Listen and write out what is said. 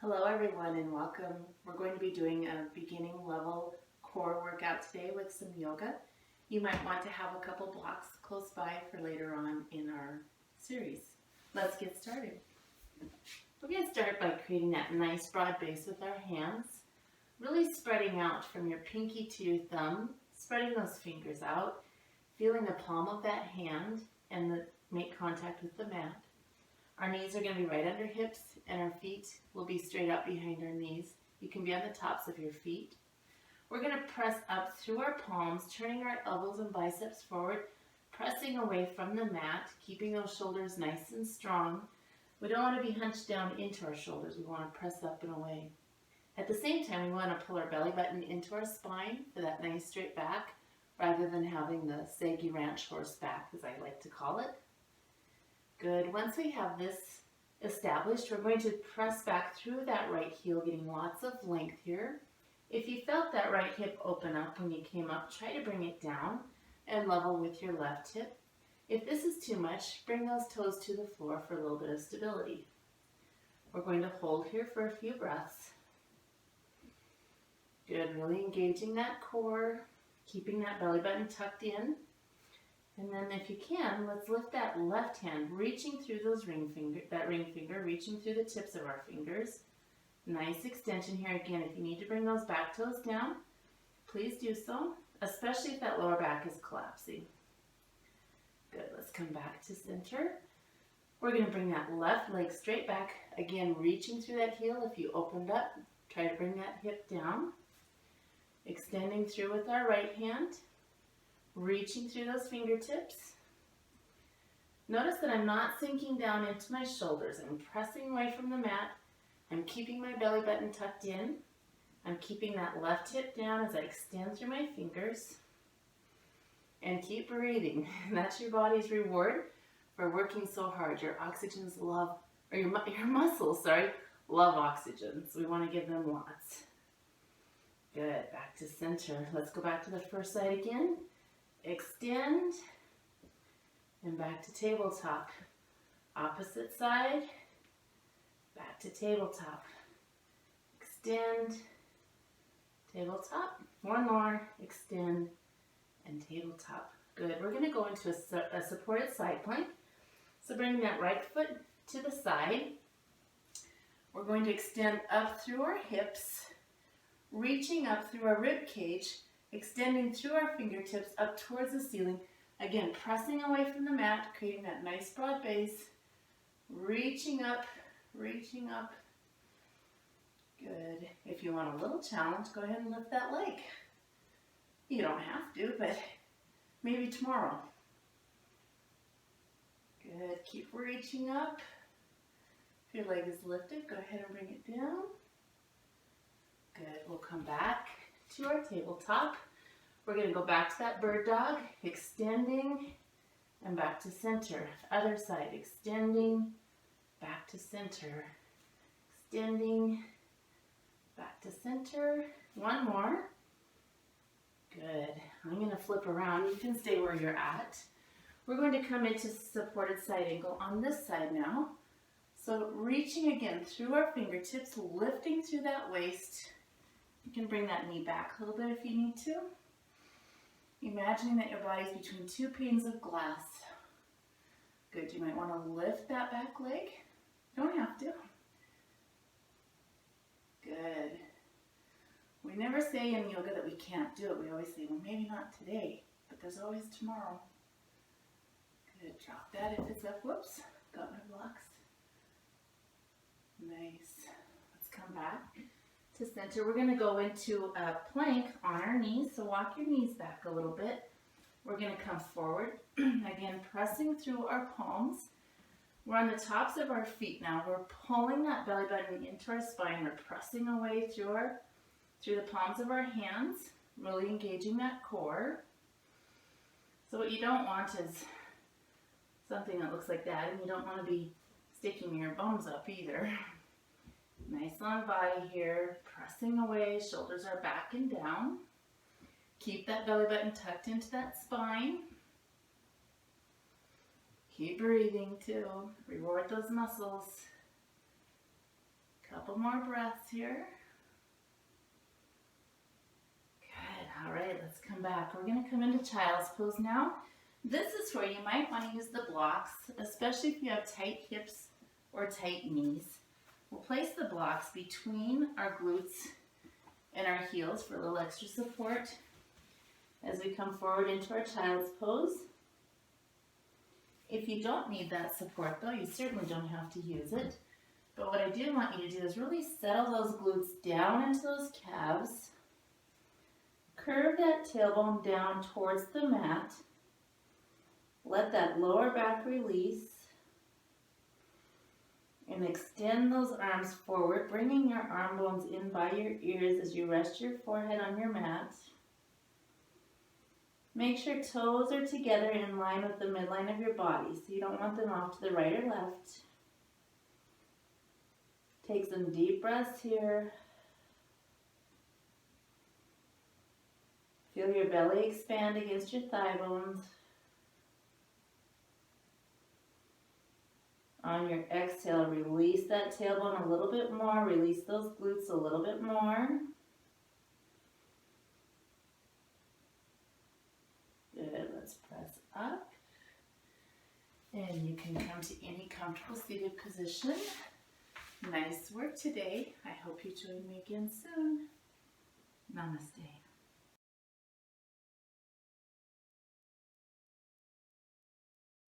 Hello everyone and welcome. We're going to be doing a beginning level core workout today with some yoga. You might want to have a couple blocks close by for later on in our series. Let's get started. We're going to start by creating that nice broad base with our hands, really spreading out from your pinky to your thumb, spreading those fingers out, feeling the palm of that hand and make contact with the mat. Our knees are going to be right under hips and our feet will be straight up behind our knees. You can be on the tops of your feet. We're going to press up through our palms, turning our elbows and biceps forward, pressing away from the mat, keeping those shoulders nice and strong. We don't want to be hunched down into our shoulders. We want to press up and away. At the same time, we want to pull our belly button into our spine for that nice straight back, rather than having the saggy ranch horse back, as I like to call it. Good. Once we have this established, we're going to press back through that right heel, getting lots of length here. If you felt that right hip open up when you came up, try to bring it down and level with your left hip. If this is too much, bring those toes to the floor for a little bit of stability. We're going to hold here for a few breaths. Good. Really engaging that core, keeping that belly button tucked in. And then if you can, let's lift that left hand, reaching through those ring finger, reaching through the tips of our fingers. Nice extension here. Again, if you need to bring those back toes down, please do so, especially if that lower back is collapsing. Good, let's come back to center. We're going to bring that left leg straight back. Again, reaching through that heel. If you opened up, try to bring that hip down. Extending through with our right hand. Reaching through those fingertips. Notice that I'm not sinking down into my shoulders. I'm pressing away from the mat. I'm keeping my belly button tucked in. I'm keeping that left hip down as I extend through my fingers. And keep breathing. That's your body's reward for working so hard. Your muscles, love oxygen. So we want to give them lots. Good. Back to center. Let's go back to the first side again. Extend, and back to tabletop. Opposite side, back to tabletop. Extend, tabletop. One more, extend, and tabletop. Good. We're going to go into a supported side plank. So bring that right foot to the side. We're going to extend up through our hips, reaching up through our rib cage, extending through our fingertips up towards the ceiling. Again, pressing away from the mat, creating that nice broad base. Reaching up, reaching up. Good. If you want a little challenge, go ahead and lift that leg. You don't have to, but maybe tomorrow. Good. Keep reaching up. If your leg is lifted, go ahead and bring it down. Good. We'll come back to our tabletop. We're going to go back to that bird dog, extending and back to center. Other side, extending, back to center, extending, back to center. One more. Good. I'm going to flip around. You can stay where you're at. We're going to come into supported side angle on this side now. So reaching again through our fingertips, lifting through that waist. You can bring that knee back a little bit if you need to. Imagining that your body's between two panes of glass. Good, you might want to lift that back leg. You don't have to. Good. We never say in yoga that we can't do it. We always say, well, maybe not today, but there's always tomorrow. Good, drop that if it's up. Whoops, got my blocks. Nice. Let's come back to center. We're going to go into a plank on our knees, so walk your knees back a little bit. We're going to come forward, again pressing through our palms. We're on the tops of our feet now. We're pulling that belly button into our spine. We're pressing away through the palms of our hands, really engaging that core. So what you don't want is something that looks like that, and you don't want to be sticking your bones up either. Nice long body here, pressing away, shoulders are back and down. Keep that belly button tucked into that spine. Keep breathing too. Reward those muscles. Couple more breaths here. Good. All right, let's come back. We're going to come into child's pose now. This is where you might want to use the blocks, especially if you have tight hips or tight knees. We'll place the blocks between our glutes and our heels for a little extra support as we come forward into our child's pose. If you don't need that support though, you certainly don't have to use it. But what I do want you to do is really settle those glutes down into those calves. Curve that tailbone down towards the mat. Let that lower back release. And extend those arms forward, bringing your arm bones in by your ears as you rest your forehead on your mat. Make sure toes are together in line with the midline of your body, so you don't want them off to the right or left. Take some deep breaths here. Feel your belly expand against your thigh bones. On your exhale, release that tailbone a little bit more. Release those glutes a little bit more. Good. Let's press up. And you can come to any comfortable seated position. Nice work today. I hope you join me again soon. Namaste.